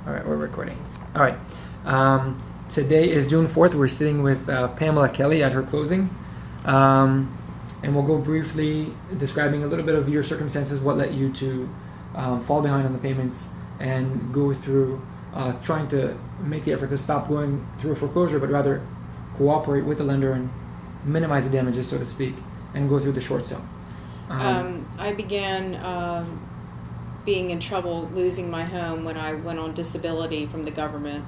All right, we're recording. All right. Today is June 4th. We're sitting with Pamela Kelley at her closing. And we'll go briefly describing a little bit of your circumstances, what led you to fall behind on the payments, and go through trying to make the effort to stop going through a foreclosure, but rather cooperate with the lender and minimize the damages, so to speak, and go through the short sale. I began being in trouble losing my home when I went on disability from the government.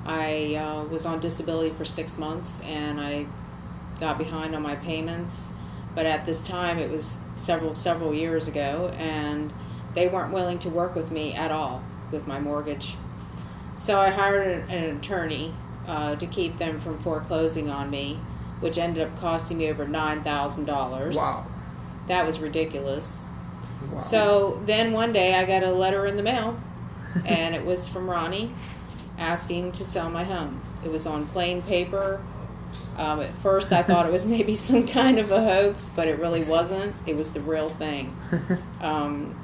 I was on disability for 6 months and I got behind on my payments, but at this time it was several years ago, and they weren't willing to work with me at all with my mortgage. So I hired an attorney to keep them from foreclosing on me, which ended up costing me over $9,000. Wow. That was ridiculous. Wow. So then one day I got a letter in the mail, and it was from Ronnie asking to sell my home. It was on plain paper. At first I thought it was maybe some kind of a hoax, but it really wasn't. It was the real thing.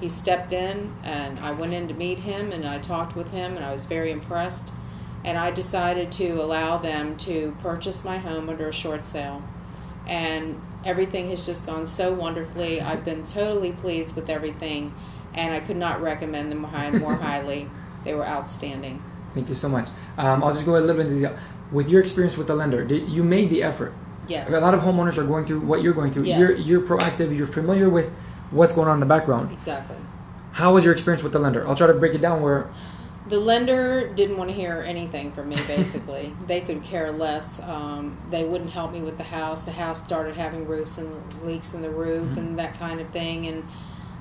He stepped in, and I went in to meet him, and I talked with him, and I was very impressed. And I decided to allow them to purchase my home under a short sale. And everything has just gone so wonderfully. I've been totally pleased with everything, and I could not recommend them more highly. They were outstanding. Thank you so much. I'll just go a little bit into detail. With your experience with the lender, you made the effort. Yes. A lot of homeowners are going through what you're going through. Yes. You're proactive. You're familiar with what's going on in the background. Exactly. How was your experience with the lender? I'll try to break it down where... The lender didn't want to hear anything from me, basically. They could care less. They wouldn't help me with the house. The house started having leaks in the roof and that kind of thing, and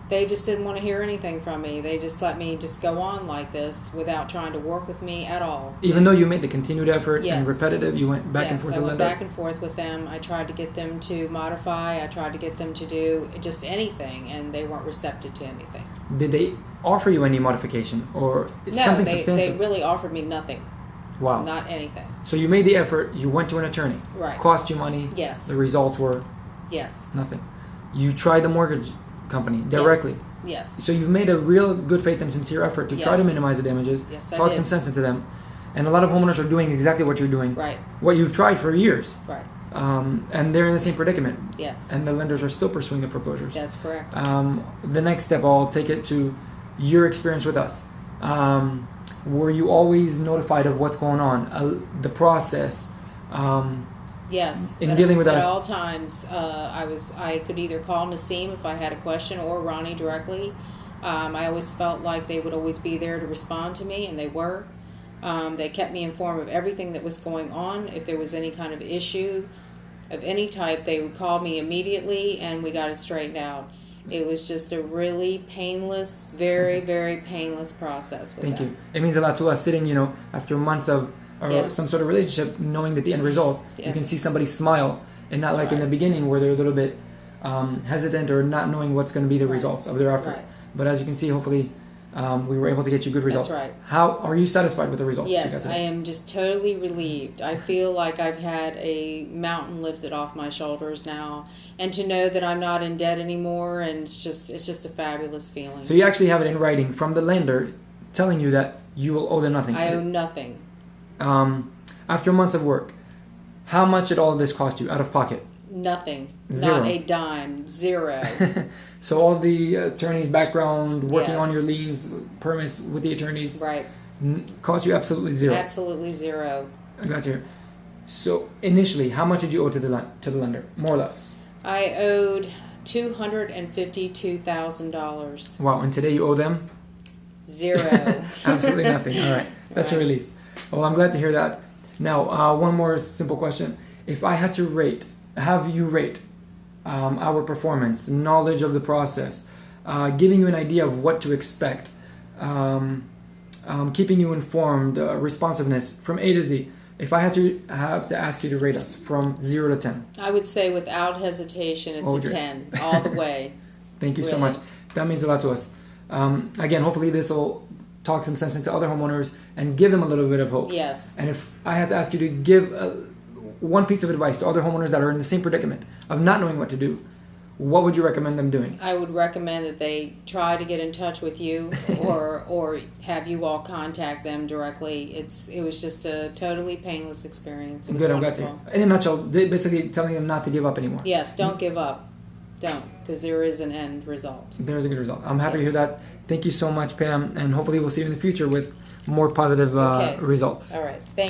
they just didn't want to hear anything from me. They just let me just go on like this without trying to work with me at all. Even though you made the continued effort Yes. and repetitive, you went back and forth with the lender? Yes, I went back and forth with them. I tried to get them to modify. I tried to get them to do just anything, and they weren't receptive to anything. Did they offer you any modification or something substantial? They really offered me nothing. Wow. Not anything. So you made the effort, you went to an attorney. Right. Cost you money. Yes. The results were Yes. nothing. You tried the mortgage company directly. Yes. So you've made a real good faith and sincere effort to try to minimize the damages. Yes, I talk did. some sense into them. And a lot of homeowners are doing exactly what you're doing. Right. What you've tried for years. Right. And they're in the same predicament. Yes. And the lenders are still pursuing the foreclosures. That's correct. The next step, I'll take it to your experience with us. Were you always notified of what's going on, the process? Yes. In dealing with at us, all times, I could either call Nassim if I had a question, or Ronnie directly. I always felt like they would always be there to respond to me, and they were. They kept me informed of everything that was going on. If there was any kind of issue of any type, they would call me immediately, and we got it straightened out. It was just a really painless, very, very painless process with Thank them. you. It means a lot to us sitting, after months of some sort of relationship, knowing that the end result, you can see somebody smile, and not like in the beginning where they're a little bit hesitant or not knowing what's going to be the results of their effort. Right. But as you can see, hopefully, we were able to get you good results. That's right. How are you satisfied with the results? Yes, I am just totally relieved. I feel like I've had a mountain lifted off my shoulders now, and to know that I'm not in debt anymore, and it's just a fabulous feeling. So you actually have it in writing from the lender telling you that you will owe them nothing. I owe nothing. After months of work, how much did all of this cost you out of pocket? Nothing. Zero. Not a dime. Zero. So all the attorney's background, working Yes. on your liens, permits with the attorneys, Right. cost you absolutely zero. Absolutely zero. I got you. So initially, how much did you owe to the lender, more or less? I owed $252,000. Wow, and today you owe them? Zero. Absolutely nothing. All right, that's a relief. Well, I'm glad to hear that. Now, one more simple question. If I had to have you rate our performance, knowledge of the process, giving you an idea of what to expect, keeping you informed, responsiveness from A to Z. If I had to ask you to rate us from 0 to 10. I would say without hesitation, it's a 10 all the way. Thank you so much. That means a lot to us. Again, hopefully this will talk some sense into other homeowners and give them a little bit of hope. Yes. And if I had to ask you to give one piece of advice to other homeowners that are in the same predicament of not knowing what to do, what would you recommend them doing? I would recommend that they try to get in touch with you, or have you all contact them directly. It was just a totally painless experience. It was Good, wonderful. I've got you. In a nutshell, basically telling them not to give up anymore. Yes, don't give up. Don't, because there is an end result. There's a good result. I'm happy to Yes. hear that. Thank you so much, Pam, and hopefully we'll see you in the future with more positive Okay. results. All right. Thank